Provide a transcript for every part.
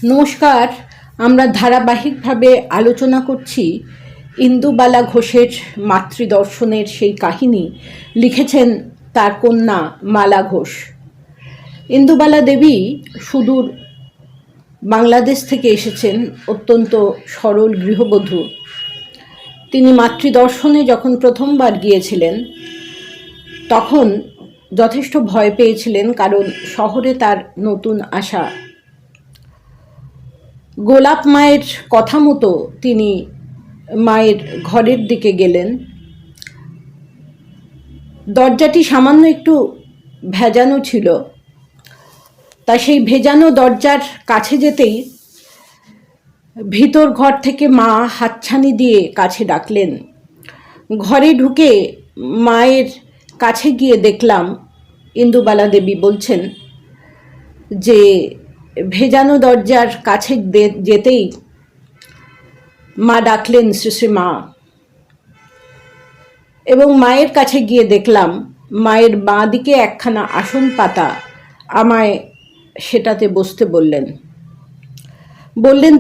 নমস্কার। আমরা ধারাবাহিকভাবে আলোচনা করছি ইন্দুবালা ঘোষের মাতৃদর্শনের সেই কাহিনী। লিখেছেন তার কন্যা মালা ঘোষ। ইন্দুবালা দেবী সুদূর বাংলাদেশ থেকে এসেছেন, অত্যন্ত সরল গৃহবধূ। তিনি মাতৃদর্শনে যখন প্রথমবার গিয়েছিলেন তখন যথেষ্ট ভয় পেয়েছিলেন, কারণ শহরে তার নতুন আসা। গোলাপ মায়ের কথা মতো তিনি মায়ের ঘরের দিকে গেলেন। দরজাটি সামান্য একটু ভেজানো ছিল, তা সেই ভেজানো দরজার কাছে যেতেই ভিতর ঘর থেকে মা হাতছানি দিয়ে কাছে ডাকলেন। ঘরে ঢুকে মায়ের কাছে গিয়ে দেখলাম ইন্দুবালা দেবী বলছেন যে ভেজানো দরজার কাছে যেতেই মা ডাকলেন শ্রী শ্রী মা, এবং মায়ের কাছে গিয়ে দেখলাম মায়ের বাঁ দিকে একখানা আসন পাতা। আমায় সেটাতে বসতে বললেন।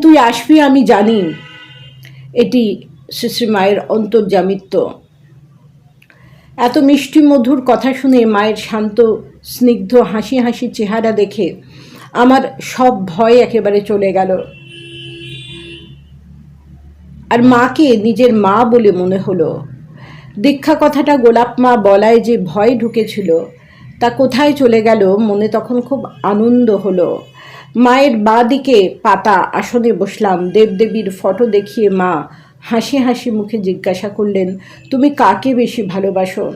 তুই আসবি আমি জানি। এটি শ্রী শ্রী মায়ের অন্তর্যামিত্ব। এত মিষ্টি মধুর কথা শুনে মায়ের শান্ত স্নিগ্ধ হাসি হাসি চেহারা দেখে আমার সব ভয় একেবারে চলে গেল, আর মাকে নিজের মা বলে মনে হলো। দীক্ষা কথাটা গোলাপ মা বলায় যে ভয় ঢুকেছিল তা কোথায় চলে গেল, মনে তখন খুব আনন্দ হলো। মায়ের বাঁ দিকে পাতা আসনে বসলাম। দেবদেবীর ফটো দেখিয়ে মা হাসি হাসি মুখে জিজ্ঞাসা করলেন, তুমি কাকে বেশি ভালোবাসো?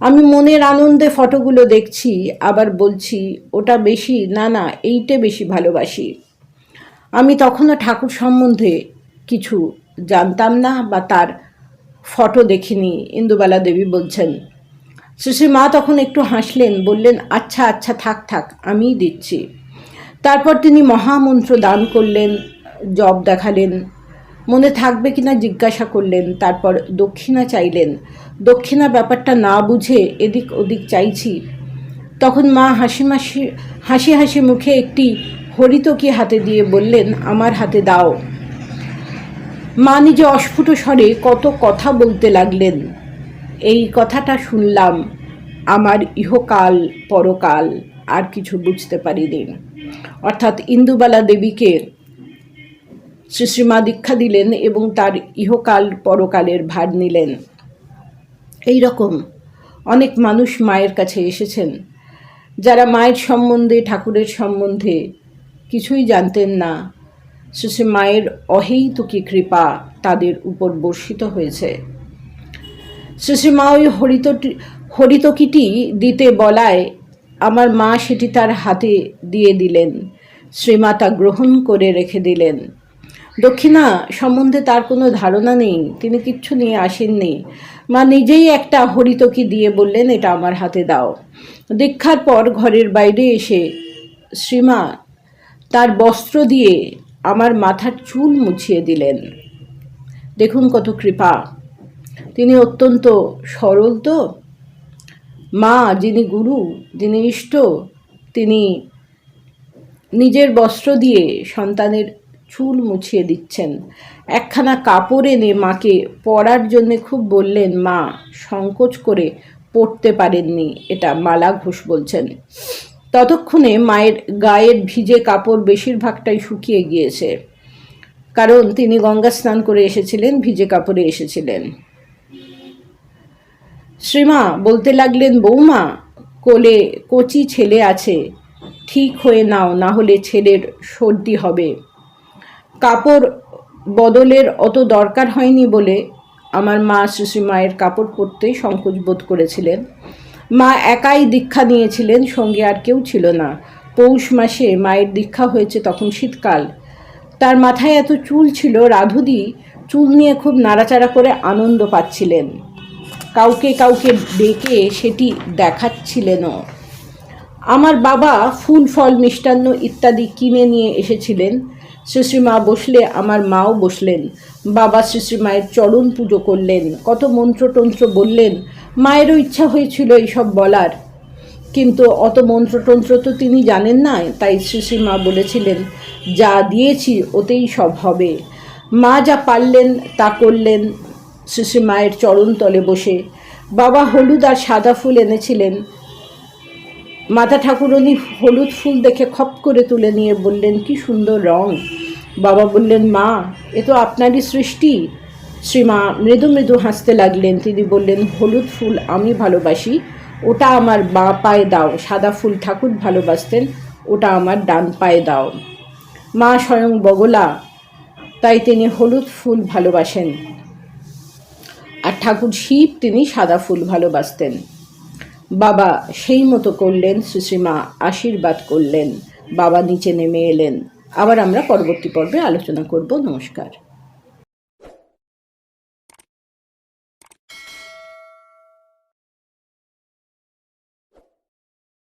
আমি মনের আনন্দে ফটোগুলো দেখছি, আবার বলছি ওটা বেশি না, এইটা বেশি ভালোবাসি। আমি তখনও ঠাকুর সম্বন্ধে কিছু জানতাম না বা তার ফটো দেখিনি। ইন্দুবালা দেবী বলছেন। শ্রী মা তখন একটু হাসলেন, বললেন আচ্ছা থাক আমিই দিচ্ছি। তারপর তিনি মহামন্ত্র দান করলেন, জপ দেখালেন, মনে থাকবে কিনা জিজ্ঞাসা করলেন। তারপর দক্ষিণা চাইলেন। দক্ষিণা ব্যাপারটা না বুঝে এদিক ওদিক চাইছি। তখন মা হাসি হাসি মুখে একটি হরিতকি হাতে দিয়ে বললেন, আমার হাতে দাও। মা নিজে অস্ফুট স্বরে কত কথা বলতে লাগলেন। এই কথাটা শুনলাম, আমার ইহকাল পরকাল আর কিছু বুঝতে পারিনি। অর্থাৎ ইন্দুবালা দেবীকে শ্রী শ্রীমা দীক্ষা দিলেন এবং তার ইহকাল পরকালের ভার নিলেন। এই রকম অনেক মানুষ মায়ের কাছে এসেছেন যারা মায়ের সম্বন্ধে, ঠাকুরের সম্বন্ধে কিছুই জানতেন না। শ্রী শ্রী মায়ের অহেতুকী কৃপা তাদের উপর বর্ষিত হয়েছে। শ্রী শ্রী মা ওই হরিতকিটি দিতে বলায় আমার মা সেটি তার হাতে দিয়ে দিলেন। শ্রীমাতা গ্রহণ করে রেখে দিলেন। দক্ষিণা সম্বন্ধে তার কোনো ধারণা নেই, তিনি কিচ্ছু নিয়ে আসেননি। মা নিজেই একটা হরিতকি দিয়ে বললেন, এটা আমার হাতে দাও। দীক্ষার পর ঘরের বাইরে এসে শ্রীমা তার বস্ত্র দিয়ে আমার মাথার চুল মুছিয়ে দিলেন। দেখুন কত কৃপা। তিনি অত্যন্ত সরল তো। মা যিনি গুরু, যিনি ইষ্ট, তিনি নিজের বস্ত্র দিয়ে সন্তানের চুল মুছিয়ে দিচ্ছেন। একখানা কাপড় এনে মাকে পরার জন্যে খুব বললেন, মা সংকোচ করে পরতে পারেননি। এটা মালা ঘোষ বলছেন। ততক্ষণে মায়ের গায়ের ভিজে কাপড় বেশিরভাগটাই শুকিয়ে গিয়েছে, কারণ তিনি গঙ্গা স্নান করে এসেছিলেন, ভিজে কাপড়ে এসেছিলেন। শ্রীমা বলতে লাগলেন, বৌমা কোলে কচি ছেলে আছে, ঠিক হয়ে নাও, না হলে ছেলের সর্দি হবে। কাপড় বদলের অত দরকার হয়নি বলে আমার মা শ্রী মায়ের কাপড় পরতে সংকোচ বোধ করেছিলেন। মা একাই দীক্ষা নিয়েছিলেন, সঙ্গে আর কেউ ছিল না। পৌষ মাসে মায়ের দীক্ষা হয়েছে, তখন শীতকাল। তার মাথায় এত চুল ছিল, রাধুদি চুল নিয়ে খুব নাড়াচাড়া করে আনন্দ পাচ্ছিলেন। কাউকে ডেকে সেটি দেখাচ্ছিলেনও। আমার বাবা ফুল ফল মিষ্টান্ন ইত্যাদি কিনে নিয়ে এসেছিলেন। শ্রী শ্রী মা বসলে আমার মাও বসলেন। বাবা শ্রী শ্রী মায়ের চরণ পুজো করলেন, কত মন্ত্রতন্ত্র বললেন। মায়েরও ইচ্ছা হয়েছিল এইসব বলার, কিন্তু অত মন্ত্রতন্ত্র তো তিনি জানেন না, তাই শ্রীশ্রীমা বলেছিলেন, যা দিয়েছি ওতেই সব হবে। মা যা পারলেন তা করলেন শ্রীশ্রীমায়ের চরণতলে বসে। বাবা হলুদ আর সাদা ফুল এনেছিলেন। মাতা ঠাকুরনী হলুদ ফুল দেখে খপ করে তুলে নিয়ে বললেন, কি সুন্দর রং। বাবা বললেন, মা, এ তো আপনারই সৃষ্টি। শ্রীমা মৃদু মৃদু হাসতে লাগলেন। তিনি বললেন, হলুদ ফুল আমি ভালোবাসি, ওটা আমার বাঁ পায়ে দাও। সাদা ফুল ঠাকুর ভালোবাসতেন, ওটা আমার ডান পায়ে দাও। মা স্বয়ং বগলা, তাই তিনি হলুদ ফুল ভালোবাসেন, আর ঠাকুর শিব, তিনি সাদা ফুল ভালোবাসতেন। বাবা সেই মতো করলেন। শ্রীশ্রীমা আশীর্বাদ করলেন। বাবা নিচে নেমে এলেন। আবার আমরা পরবর্তী পর্বে আলোচনা করব। নমস্কার।